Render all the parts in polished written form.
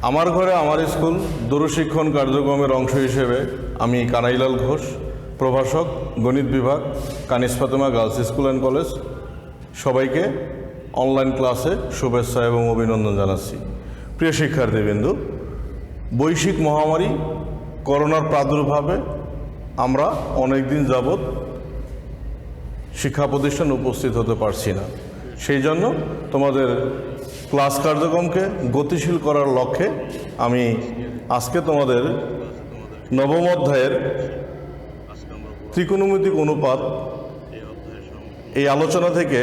আমার ঘরে আমার স্কুল দূরশিক্ষণ কার্যক্রমের অংশ হিসেবে আমি কানাইলাল ঘোষ, প্রভাষক, গণিত বিভাগ, Kanis Fatema girls school and college, সবাইকে অনলাইন ক্লাসে শুভেচ্ছা এবং অভিনন্দন জানাচ্ছি। প্রিয় শিক্ষার্থীবৃন্দু, বৈশ্বিক মহামারী করোনার প্রাদুর্ভাবে আমরা অনেক দিন যাবৎ শিক্ষা প্রতিষ্ঠানে উপস্থিত হতে পারছি না। সেই জন্য তোমাদের ক্লাস কার্যক্রমকে গতিশীল করার লক্ষ্যে আমি আজকে তোমাদের নবম অধ্যায়ের ত্রিকোণমিতিক অনুপাত এই আলোচনা থেকে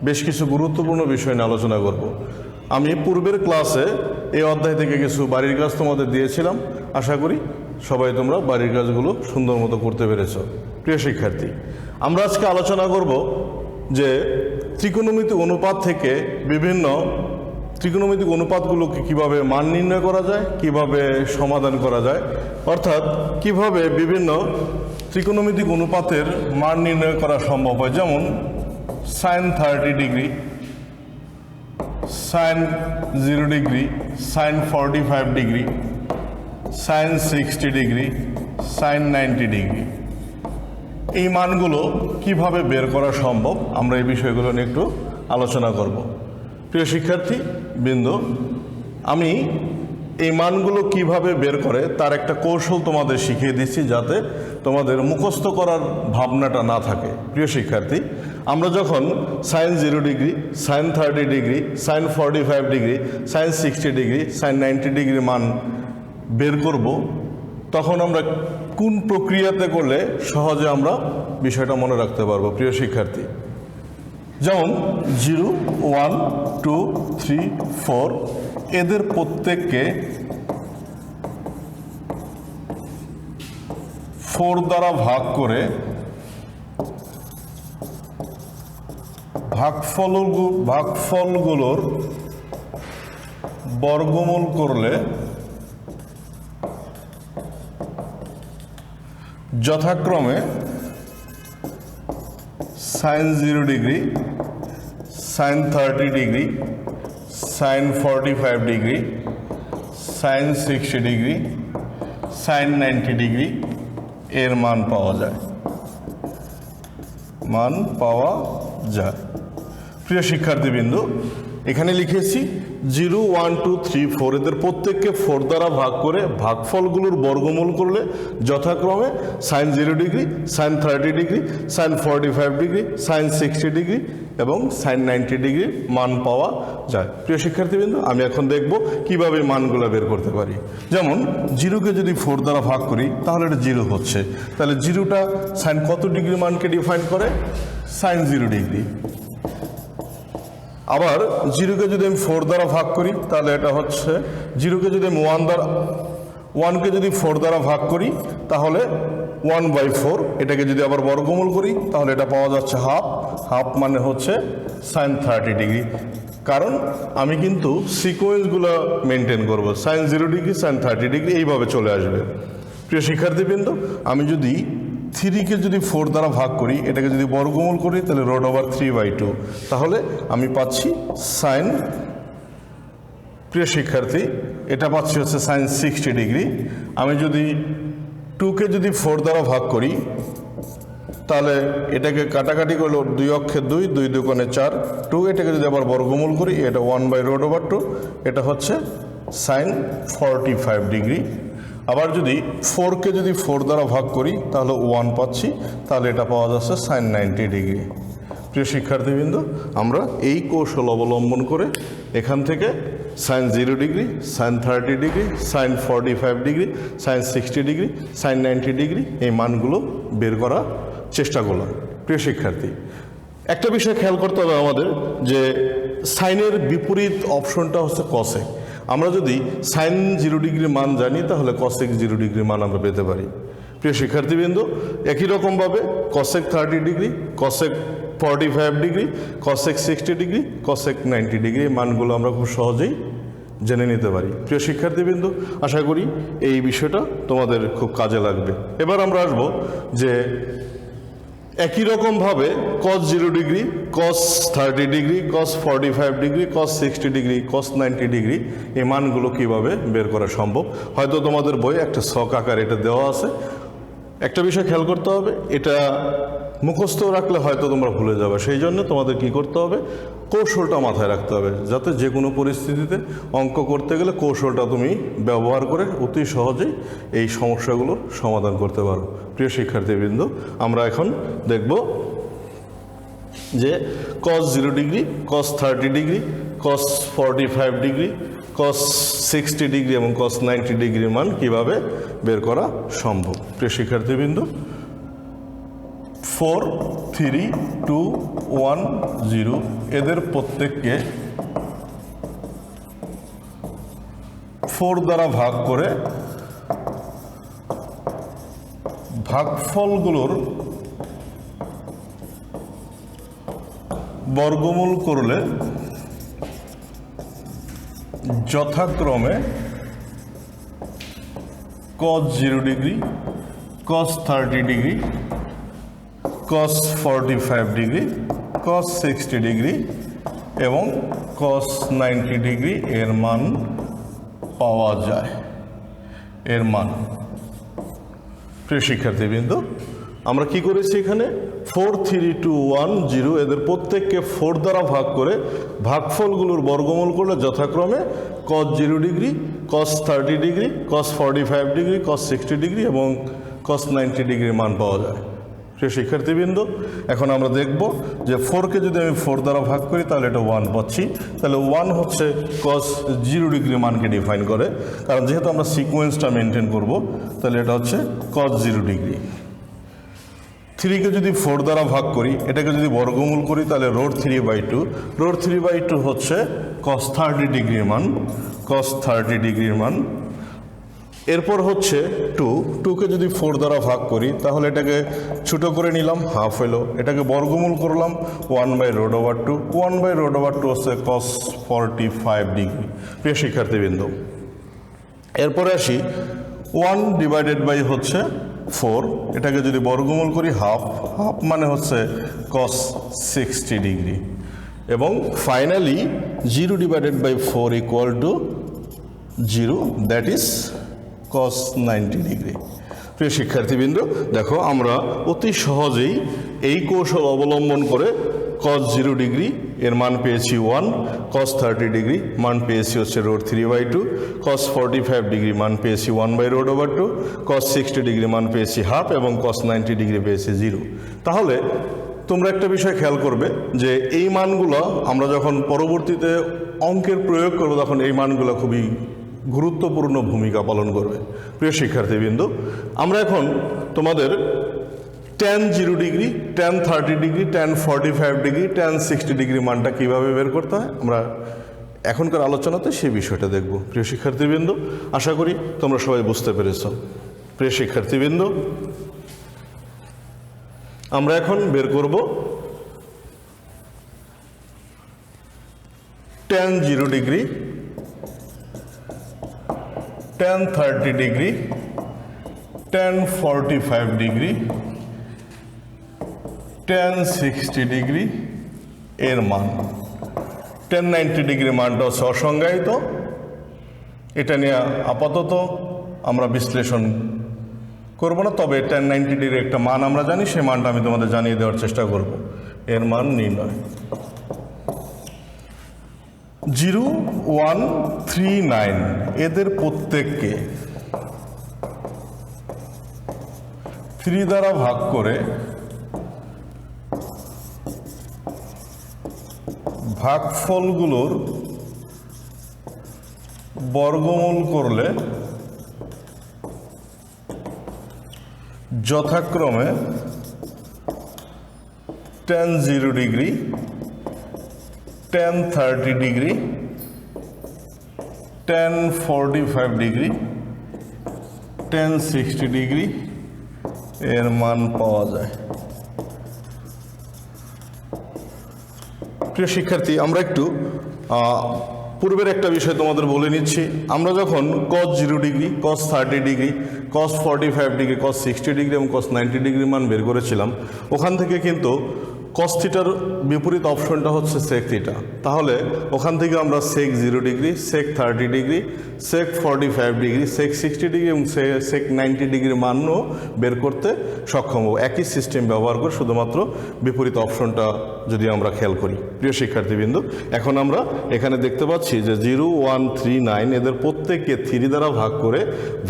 বেশ কিছু গুরুত্বপূর্ণ বিষয় নিয়ে আলোচনা করব। আমি পূর্বের ক্লাসে এই অধ্যায় থেকে কিছু বাড়ির কাজ তোমাদের দিয়েছিলাম। আশা করি সবাই তোমরা বাড়ির কাজগুলো সুন্দর মতো করতে পেরেছ। প্রিয় শিক্ষার্থী, আমরা আজকে আলোচনা করব যে ত্রিকোণমিতিক অনুপাত থেকে বিভিন্ন ত্রিকোণমিতিক অনুপাতগুলোকে কিভাবে মান নির্ণয় করা যায়, কিভাবে সমাধান করা যায়, অর্থাৎ কিভাবে বিভিন্ন ত্রিকোণমিতিক অনুপাতের মান নির্ণয় করা সম্ভব হয়। যেমন sine 30 degree, sine 0 degree, sine 45 degree, sine 60 degree, sine 90 degree. এই মানগুলো কিভাবে বের করা সম্ভব, আমরা এই বিষয়গুলো নিয়ে একটু আলোচনা করব। প্রিয় শিক্ষার্থী বৃন্দ, আমি এই মানগুলো কিভাবে বের করে তার একটা কৌশল তোমাদের শিখিয়ে দিচ্ছি, যাতে তোমাদের মুখস্থ করার ভাবনাটা না থাকে। প্রিয় শিক্ষার্থী, আমরা যখন sine 0 degree, sine 30 degree, sine 45 degree, sine 60 degree, sine 90 degree মান বের করব, তখন আমরা কোন প্রক্রিয়াতে করলে সহজে আমরা বিষয়টা মনে রাখতে পারবো। প্রিয় শিক্ষার্থী, যেমন 0, 1, 2, 3, 4 এদের প্রত্যেককে 4 দ্বারা ভাগ করে ভাগফলগুলোর বর্গমূল করলে যথাক্রমে sine 0 degree, sine 30 degree, sine 45 degree, sine 60 degree, sine 90 degree এর মান পাওয়া যায়। প্রিয় শিক্ষার্থীবৃন্দ, এখানে লিখেছি 0, 1, 2, 3, 4 এদের প্রত্যেককে 4 দ্বারা ভাগ করে ভাগফলগুলোর বর্গমূল করলে যথাক্রমে sine 0 degree, sine 30 degree, sine 45 degree, sine 60 degree এবং সাইন 90 ডিগ্রির মান পাওয়া যায়। প্রিয় শিক্ষার্থীবৃন্দ, আমি এখন দেখব কিভাবে মানগুলো বের করতে পারি। যেমন 0কে যদি 4 দ্বারা ভাগ করি তাহলে এটা 0 হচ্ছে। তাহলে 0টা সাইন কত ডিগ্রি মানকে ডিফাইন করে? Sine 0 degree. আবার 0কে যদি আমি 4 দ্বারা ভাগ করি তাহলে এটা হচ্ছে 0কে যদি আমি 1কে যদি 4 দ্বারা ভাগ করি তাহলে 1/4। এটাকে যদি আবার বর্গমূল করি তাহলে এটা পাওয়া যাচ্ছে হাফ মানে হচ্ছে সাইন 30 ডিগ্রি। কারণ আমি কিন্তু সিকোয়েন্সগুলো মেনটেন করব। সাইন 0 ডিগ্রি, সাইন 30 ডিগ্রি এইভাবে চলে আসবে। প্রিয় শিক্ষার্থীবৃন্দ, আমি যদি 3কে যদি 4 দ্বারা ভাগ করি, এটাকে যদি বর্গমূল করি তাহলে √3/2, তাহলে আমি পাচ্ছি সাইন, প্রিয় শিক্ষার্থী এটা পাচ্ছি হচ্ছে সাইন 60 ডিগ্রি। আমি যদি 2কে যদি 4 দ্বারা ভাগ করি তাহলে এটাকে কাটাকাটি করলো 2 অক্ষে 2, 2 দুগুণে 4, 2 এটাকে যদি আবার বর্গমূল করি এটা 1/√2, এটা হচ্ছে সাইন 45 ডিগ্রি। আবার যদি 4কে যদি 4 দ্বারা ভাগ করি তাহলে 1 পাচ্ছি, তাহলে এটা পাওয়া যাচ্ছে সাইন 90 ডিগ্রি। প্রিয় শিক্ষার্থীবৃন্দ, আমরা এই কৌশল অবলম্বন করে এখান থেকে sine 0 degree, sine 30 degree, sine 45 degree, sine 60 degree, sine 90 degree এই মানগুলো বের করার চেষ্টা করলাম। প্রিয় শিক্ষার্থী, একটা বিষয় খেয়াল করতে হবে আমাদের, যে সাইনের বিপরীত অপশনটা হচ্ছে কসেক। আমরা যদি সাইন 0 ডিগ্রি মান জানি তাহলে কসেক 0 ডিগ্রি মান আমরা পেতে পারি। প্রিয় শিক্ষার্থীবৃন্দ, একই রকমভাবে cosec 30 degree, cosec 45 degree, cosec 60 degree, cosec 90 degree মানগুলো আমরা খুব সহজেই জেনে নিতে পারি। প্রিয় শিক্ষার্থীবৃন্দ, আশা করি এই বিষয়টা তোমাদের খুব কাজে লাগবে। এবার আমরা আসব যে একই রকমভাবে cos 0 degree, cos 30 degree, cos 45 degree, cos 60 degree, cos 90 degree এই মানগুলো কিভাবে বের করা সম্ভব। হয়তো তোমাদের বইয়ে একটা ছক আকার এটা দেওয়া আছে। একটা বিষয় খেয়াল করতে হবে, এটা মুখস্থ রাখলে হয়তো তোমরা ভুলে যাবে, সেই জন্য তোমাদের কি করতে হবে, কৌশলটা মাথায় রাখতে হবে, যাতে যে কোনো পরিস্থিতিতে অঙ্ক করতে গেলে কৌশলটা তুমি ব্যবহার করে অতি সহজেই এই সমস্যাগুলোর সমাধান করতে পারো। প্রিয় শিক্ষার্থীবৃন্দ, আমরা এখন দেখব যে cos 0 degree, cos 30 degree, cos 45 degree, cos 60 degree এবং cos 90 ডিগ্রির মান কিভাবে বের করা সম্ভব। প্রিয় শিক্ষার্থীবৃন্দ, 4, 3, 2, 1, 0 এদের প্রত্যেককে 4 দ্বারা ভাগ করে ভাগফলগুলোর বর্গমূল করলে যথাক্রমে cos 0 degree, cos 30 degree, cos 45 degree, cos 60 degree এবং cos 90 ডিগ্রি এর মান পাওয়া যায়। এর মান, প্রিয় শিক্ষার্থীবৃন্দ, আমরা কি করেছি এখানে 4, 3, 2, 1, 0 এদের প্রত্যেককে 4 দ্বারা ভাগ করে ভাগফলগুলোর বর্গমূল করলে যথাক্রমে cos 0 degree, cos 30 degree, cos 45 degree, cos 60 degree এবং cos 90 ডিগ্রির মান পাওয়া যায়। প্রিয় শিক্ষার্থীবৃন্দ, এখন আমরা দেখব যে 4কে যদি আমি 4 দ্বারা ভাগ করি তাহলে এটা 1 পাচ্ছি। তাহলে 1 হচ্ছে cos 0 ডিগ্রি মানকে ডিফাইন করে, কারণ যেহেতু আমরা সিকোয়েন্সটা মেনটেন করব, তাহলে এটা হচ্ছে cos 0 ডিগ্রি। 3কে যদি 4 দ্বারা ভাগ করি, এটাকে যদি বর্গমূল করি তাহলে √3/2, √3/2 হচ্ছে cos 30 ডিগ্রির মান, cos 30 ডিগ্রির মান। এরপর হচ্ছে 2কে যদি 4 দ্বারা ভাগ করি তাহলে এটাকে ছোট করে নিলাম, হাফ হলো, এটাকে বর্গমূল করলাম 1/√2, 1/√2 হচ্ছে cos 45 ডিগ্রি। প্রিয় শিক্ষার্থীবৃন্দ, এরপরে আসি 1/4 হচ্ছে 4, এটাকে যদি বর্গমূল করি হাফ, হাফ মানে হচ্ছে cos 60 ডিগ্রি এবং finally 0/4 equal to 0, that is cos 90 degree. প্রিয় শিক্ষার্থীবৃন্দ, দেখো আমরা অতি সহজেই এই কৌশল অবলম্বন করে cos 0 ডিগ্রি এর মান পেয়েছি 1, cos 30 ডিগ্রি মান পেয়েছি হচ্ছে √3/2, cos 45 ডিগ্রি মান পেয়েছি 1/√2, cos 60 ডিগ্রি মান পেয়েছি হাফ এবং cos 90 ডিগ্রি পেয়েছি 0। তাহলে তোমরা একটা বিষয় খেয়াল করবে যে এই মানগুলো আমরা যখন পরবর্তীতে অঙ্কের প্রয়োগ করব তখন এই মানগুলো খুবই গুরুত্বপূর্ণ ভূমিকা পালন করবে। প্রিয় শিক্ষার্থীবৃন্দ, আমরা এখন তোমাদের tan 0 degree, tan 30 degree, tan 45 degree, tan 60 degree মানটা কীভাবে বের করতে হয় আমরা এখনকার আলোচনাতে সেই বিষয়টা দেখব। প্রিয় শিক্ষার্থীবৃন্দ, আশা করি তোমরা সবাই বুঝতে পেরেছ। প্রিয় শিক্ষার্থীবৃন্দ, আমরা এখন বের করব tan 0 degree, tan 30 degree, tan 45 degree, tan 60 degree এর মান। tan 90 ডিগ্রি মানটা হচ্ছে অসংজ্ঞায়িত, এটা নিয়ে আপাতত আমরা বিশ্লেষণ করব না, তবে tan 90 ডিগ্রির একটা মান আমরা জানি, সেই মানটা আমি তোমাদের জানিয়ে দেওয়ার চেষ্টা করব। এর মান নির্ণয় 0, 1, 3, 9 এদের প্রত্যেককে 3 দ্বারা ভাগ করে ভাগফলগুলোর বর্গমূল করলে যথাক্রমে tan 0 degree, tan 30 degree, tan 45 degree, tan 60 degree এর মান পাওয়া যায়। প্রিয় শিক্ষার্থী, আমরা একটু পূর্বের একটা বিষয় তোমাদের বলে নিচ্ছি, আমরা যখন cos 0 degree, cos 30 degree, cos 45 degree, cos 60 degree এবং cos 90 ডিগ্রি মান বের করেছিলাম, ওখান থেকে কিন্তু cos থিটার বিপরীত অপশনটা হচ্ছে sec থিটা। তাহলে ওখান থেকে আমরা sec 0 degree, sec 30 degree, sec 45 degree, sec 60 degree এবং sec 90 ডিগ্রির মানও বের করতে সক্ষম হব একই সিস্টেম ব্যবহার করে, শুধুমাত্র বিপরীত অপশনটা যদি আমরা খেয়াল করি। প্রিয় শিক্ষার্থীবৃন্দ, এখন আমরা এখানে দেখতে পাচ্ছি যে 0, 1, 3, 9 এদের প্রত্যেককে 3 দ্বারা ভাগ করে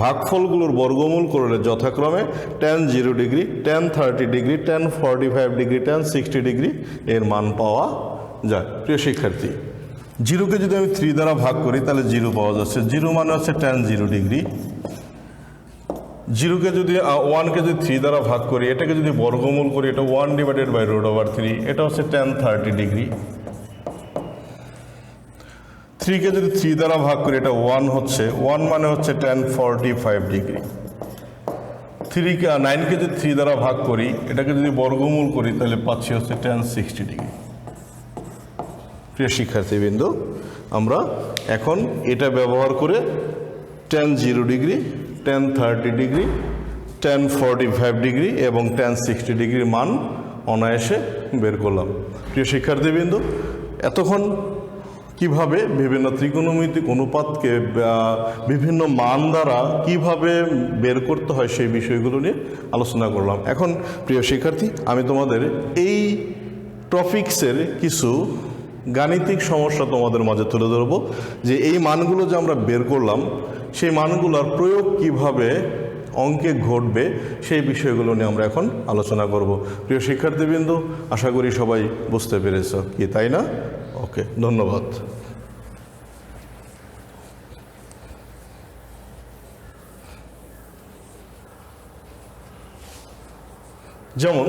ভাগফলগুলোর বর্গমূল করলে যথাক্রমে tan 0 degree, tan 30 degree, tan 45 degree, tan 60 degree এর মান পাওয়া যায়। প্রিয় শিক্ষার্থী, 0কে যদি আমি 3 দ্বারা ভাগ করি তাহলে 0 পাওয়া যাচ্ছে। 0 মানে হচ্ছে tan 0 ডিগ্রি। 0কে যদি 1কে যদি 3 দ্বারা ভাগ করি, এটাকে যদি বর্গমূল করি, এটা 1/√3, এটা হচ্ছে tan 30 ডিগ্রি। 3কে যদি 3 দ্বারা ভাগ করি, এটা 1 হচ্ছে, 1 মানে হচ্ছে tan 45 ডিগ্রি। 9কে যদি 3 দ্বারা ভাগ করি, এটাকে যদি বর্গমূল করি, তাহলে পাচ্ছি হচ্ছে tan 60 ডিগ্রি। প্রিয় শিক্ষার্থীবৃন্দ, আমরা এখন এটা ব্যবহার করে tan 0 degree, tan 30 degree, tan 45 degree এবং tan 60 ডিগ্রির মান অনায়াসে বের করলাম। প্রিয় শিক্ষার্থীবৃন্দ, এতক্ষণ কিভাবে বিভিন্ন ত্রিকোণমিতিক অনুপাতকে বিভিন্ন মান দ্বারা কিভাবে বের করতে হয় সেই বিষয়গুলো নিয়ে আলোচনা করলাম। এখন প্রিয় শিক্ষার্থী, আমি তোমাদের এই টপিক্সের কিছু গাণিতিক সমস্যা তোমাদের মাঝে তুলে ধরবো, যে এই মানগুলো যে আমরা বের করলাম, সেই মানগুলোর প্রয়োগ কিভাবে অঙ্কে ঘটবে সেই বিষয়গুলো নিয়ে আমরা এখন আলোচনা করব। প্রিয় শিক্ষার্থীবৃন্দ, আশা করি সবাই বুঝতে পেরেছ কি, তাই না? ওকে, ধন্যবাদ। যেমন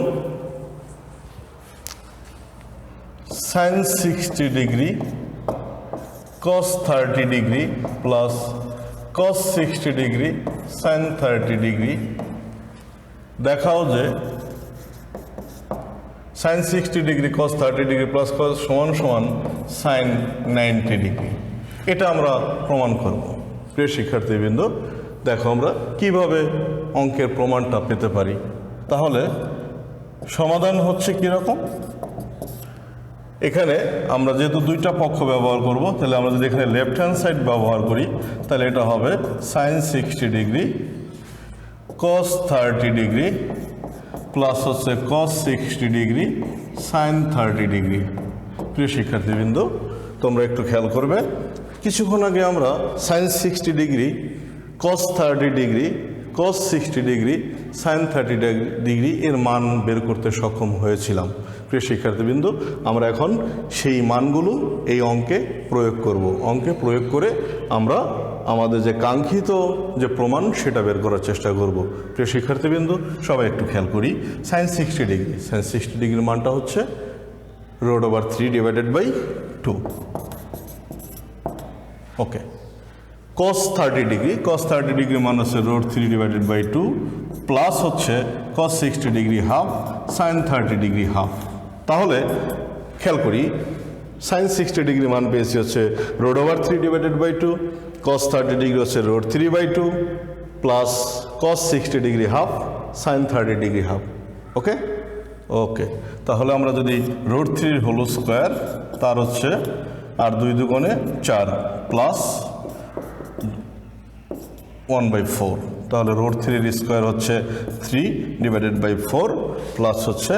sin 60 degree cos 30 degree plus cos 60 degree sin 30 degree. দেখাও যে sin 60 degree cos 30 degree plus cos সমান সমান sin 90 ডিগ্রি। এটা আমরা প্রমাণ করব। প্রিয় শিক্ষার্থীবৃন্দ, দেখো আমরা কিভাবে অঙ্কের প্রমাণটা পেতে পারি। তাহলে সমাধান হচ্ছে কীরকম, এখানে আমরা যেহেতু দুইটা পক্ষ ব্যবহার করব, তাহলে আমরা যদি এখানে লেফট হ্যান্ড সাইড ব্যবহার করি, তাহলে এটা হবে sin 60 degree cos 30 degree plus হচ্ছে cos 60 ডিগ্রি sin 30 ডিগ্রি। প্রিয় শিক্ষার্থীবৃন্দ, তোমরা একটু খেয়াল করবে, কিছুক্ষণ আগে আমরা sin 60 degree cos 30 degree cos 60 degree sin 30 degree এর মান বের করতে সক্ষম হয়েছিলাম। প্রিয় শিক্ষার্থীবৃন্দ, আমরা এখন সেই মানগুলো এই অঙ্কে প্রয়োগ করব। অঙ্কে প্রয়োগ করে আমরা আমাদের যে কাঙ্ক্ষিত যে প্রমাণ সেটা বের করার চেষ্টা করব। প্রিয় শিক্ষার্থীবৃন্দ, সবাই একটু খেয়াল করি, sin 60 ডিগ্রি, sin 60 ডিগ্রির মানটা হচ্ছে √3/2। ওকে, cos 30 ডিগ্রি, cos 30 ডিগ্রির মান হচ্ছে √3/2 প্লাস হচ্ছে cos 60 degree half, sin 30 degree half. তাহলে খেয়াল করি, sin 60 ডিগ্রি মান পেয়েছি হচ্ছে √3/2, cos 30 ডিগ্রি হচ্ছে √3/2 plus cos 60 degree half, sin 30 degree half. Okay okay, তাহলে আমরা যদি √3 হোল স্কোয়ার, তার হচ্ছে আর 2 দুগুণে 4 প্লাস 1/4, তাহলে √3 স্কোয়ার হচ্ছে 3/4 প্লাস হচ্ছে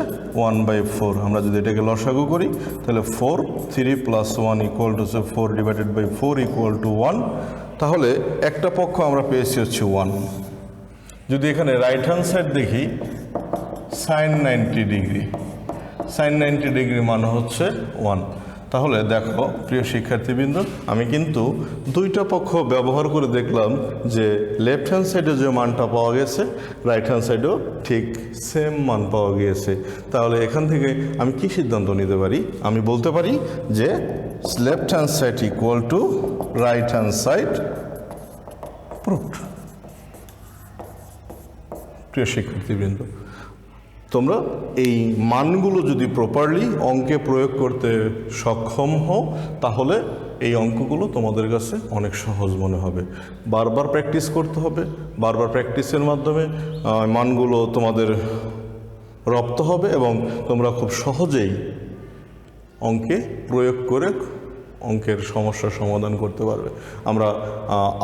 1/4। আমরা যদি এটাকে লসাগু করি, তাহলে 4, 3 প্লাস 1 ইকুয়াল টু হচ্ছে 4/4 ইকুয়াল টু 1। তাহলে একটা পক্ষ আমরা পেয়েছি হচ্ছে 1। যদি এখানে রাইট হ্যান্ড সাইড দেখি, sin 90 ডিগ্রি, sin 90 ডিগ্রি মান হচ্ছে 1। তাহলে দেখো প্রিয় শিক্ষার্থীবৃন্দ, আমি কিন্তু দুইটা পক্ষ ব্যবহার করে দেখলাম যে লেফট হ্যান্ড সাইডে যে মানটা পাওয়া গেছে, রাইট হ্যান্ড সাইডেও ঠিক সেম মান পাওয়া গিয়েছে। তাহলে এখান থেকে আমি কি সিদ্ধান্ত নিতে পারি? আমি বলতে পারি যে left hand side equal to right hand side proved. প্রিয় শিক্ষার্থীবৃন্দ, তোমরা এই মানগুলো যদি প্রপারলি অঙ্কে প্রয়োগ করতে সক্ষম হও, তাহলে এই অঙ্কগুলো তোমাদের কাছে অনেক সহজ মনে হবে। বারবার প্র্যাকটিস করতে হবে, বারবার প্র্যাকটিসের মাধ্যমে মানগুলো তোমাদের রপ্ত হবে এবং তোমরা খুব সহজেই অঙ্কে প্রয়োগ করে অঙ্কের সমস্যার সমাধান করতে পারবে।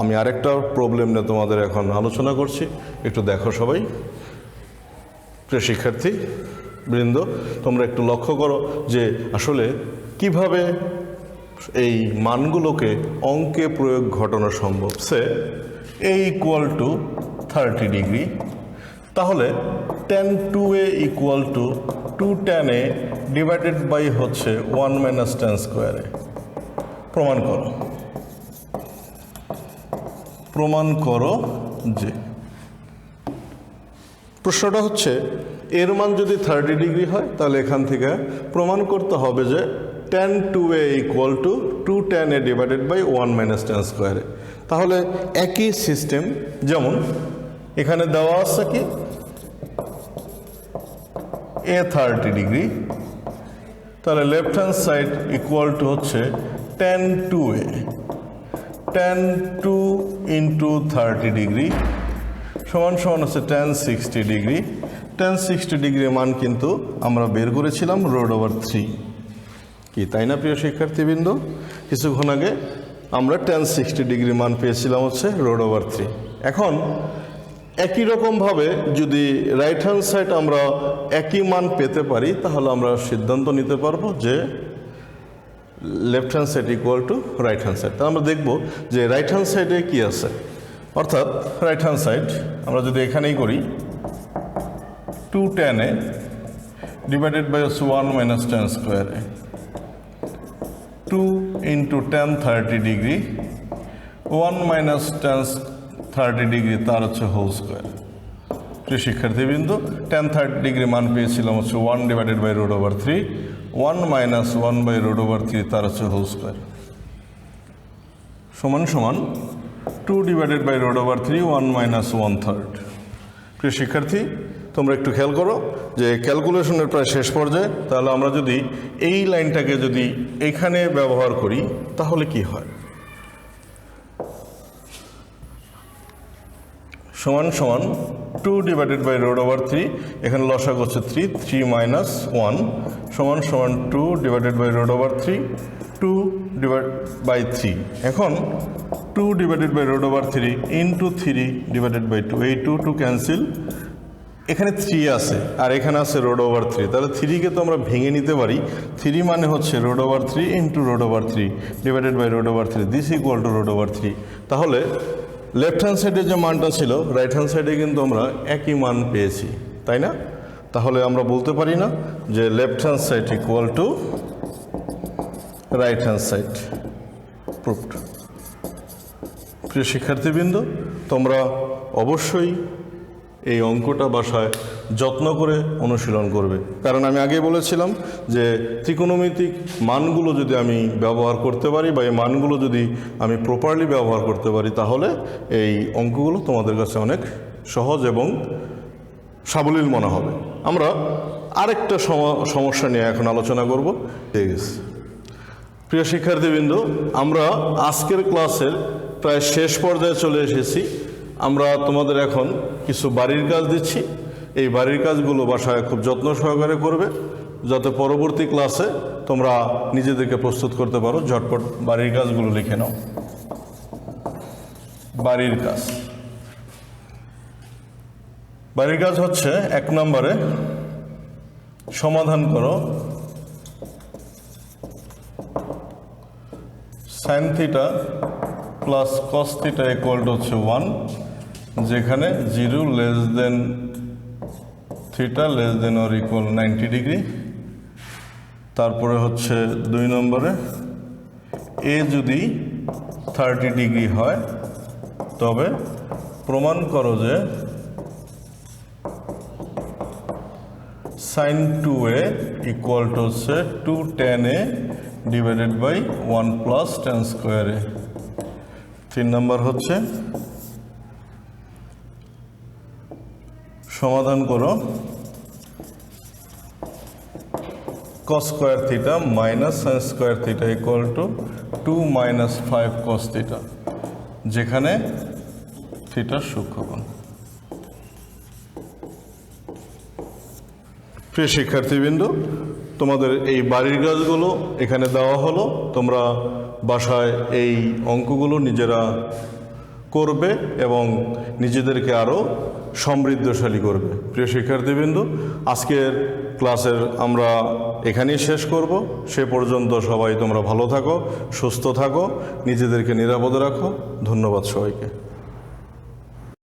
আমি আরেকটা প্রবলেম নিয়ে তোমাদের এখন আলোচনা করছি, একটু দেখো সবাই। প্রিয় শিক্ষার্থী বৃন্দ, তোমরা একটু লক্ষ্য করো যে আসলে কিভাবে এই মানগুলোকে অঙ্কে প্রয়োগ ঘটানো সম্ভব। Say a equal to 30 degree, তাহলে tan 2a equal to 2 tan a divided by হচ্ছে 1 মাইনাস tan স্কোয়ার a। প্রমাণ করো যে, প্রশ্নটা হচ্ছে এর মান যদি 30 ডিগ্রি হয় তাহলে এখান থেকে প্রমাণ করতে হবে যে tan 2a equal to 2 tan a divided by 1 minus tan square a। তাহলে একই সিস্টেম, যেমন এখানে দেওয়া আছে কি a 30 ডিগ্রি, তাহলে left hand side equal to হচ্ছে tan 2a, tan 2 into 30 degree সমান সমান হচ্ছে tan 60 ডিগ্রি। tan 60 ডিগ্রির মান কিন্তু আমরা বের করেছিলাম √3 কি, তাই না প্রিয় শিক্ষার্থীবৃন্দ? কিছুক্ষণ আগে আমরা tan 60 ডিগ্রির মান পেয়েছিলাম হচ্ছে √3। এখন একই রকমভাবে যদি রাইট হ্যান্ড সাইড আমরা একই মান পেতে পারি তাহলে আমরা সিদ্ধান্ত নিতে পারবো যে left hand side equal to right hand side. তাহলে আমরা দেখব যে রাইট হ্যান্ড সাইডে কি আছে, অর্থাৎ রাইট হ্যান্ড সাইড আমরা যদি এখানেই করি 2 tan a divided by 1 minus tan square a, 2 into tan 30 degree 1 minus tan 30 degree তার হচ্ছে হোল স্কোয়ার। প্রিয় শিক্ষার্থীবৃন্দ, tan 30 ডিগ্রি মান পেয়েছিলাম হচ্ছে 1 ডিভাইডেড বাই √3, 1 মাইনাস 1 বাই √3 তার হচ্ছে হোল স্কোয়ার সমান সমান 2 ডিভাইডেড বাই √3, 1 মাইনাস 1/3। প্রিয় শিক্ষার্থী, তোমরা একটু খেয়াল করো যে ক্যালকুলেশনের প্রায় শেষ পর্যায়ে। তাহলে আমরা যদি এই লাইনটাকে যদি এখানে ব্যবহার করি তাহলে কি হয়, সমান সমান 2 ডিভাইডেড বাই √3, এখানে লসাগু হচ্ছে 3 মাইনাস 1 সমান সমান 2 ডিভাইডেড বাই √3, 2 ডিভাইড বাই 3। এখন 2 divided by √3 into 3 divided by 2, এই 2 ক্যান্সেল, এখানে 3 আছে আর এখানে আছে √3, তাহলে 3কে তো আমরা ভেঙে নিতে পারি। 3 মানে হচ্ছে √3 into √3 divided by √3, this equal to √3। তাহলে লেফট হ্যান্ড সাইডে যে মানটা ছিল রাইট হ্যান্ড সাইডে কিন্তু আমরা একই মান পেয়েছি, তাই না? তাহলে আমরা বলতে পারি না যে left hand side equal to right hand side. Proved. প্রিয় শিক্ষার্থীবৃন্দ, তোমরা অবশ্যই এই অঙ্কটা বাসায় যত্ন করে অনুশীলন করবে, কারণ আমি আগেই বলেছিলাম যে ত্রিকোণমিতিক মানগুলো যদি আমি ব্যবহার করতে পারি বা এই মানগুলো যদি আমি প্রপারলি ব্যবহার করতে পারি তাহলে এই অঙ্কগুলো তোমাদের কাছে অনেক সহজ এবং সাবলীল মনে হবে। আমরা আরেকটা সমস্যা নিয়ে এখন আলোচনা করব। ঠিক আছে প্রিয় শিক্ষার্থীবৃন্দ, আমরা আজকের ক্লাসের প্রায় শেষ পর্যায়ে চলে এসেছি। আমরা তোমাদের এখন কিছু বাড়ির কাজ দিচ্ছি, এই বাড়ির কাজগুলো বাসায় খুব যত্ন সহকারে করবে যাতে পরবর্তী ক্লাসে তোমরা নিজেদেরকে প্রস্তুত করতে পারো। ঝটপট বাড়ির কাজগুলো লিখে নাও। বাড়ির কাজ, বাড়ির কাজ হচ্ছে 1 নম্বরে সমাধান করো sin theta plus cos theta equal two হচ্ছে 1, যেখানে 0 less than theta less than or equal 90 degree. তারপরে হচ্ছে 2 নম্বরে এ যদি 30 ডিগ্রি হয় তবে প্রমাণ করো যে sin 2a ইকুয়াল টু হচ্ছে 2 tan a divided by 1 plus tan square a। 3 number হচ্ছে সমাধান করো cos square theta minus sin square theta equal to 2 minus 5 cos theta, যেখানে থিটার সূক্ষ্মকোণ। প্রিয় শিক্ষার্থীবৃন্দ, তোমাদের এই বাড়ির কাজগুলো এখানে দেওয়া হলো, তোমরা বাসায় এই অঙ্কগুলো নিজেরা করবে এবং নিজেদেরকে আরও সমৃদ্ধশালী করবে। প্রিয় শিক্ষার্থীবৃন্দ, আজকের ক্লাসের আমরা এখানেই শেষ করব। সে পর্যন্ত সবাই তোমরা ভালো থাকো, সুস্থ থাকো, নিজেদেরকে নিরাপদে রাখো। ধন্যবাদ সবাইকে।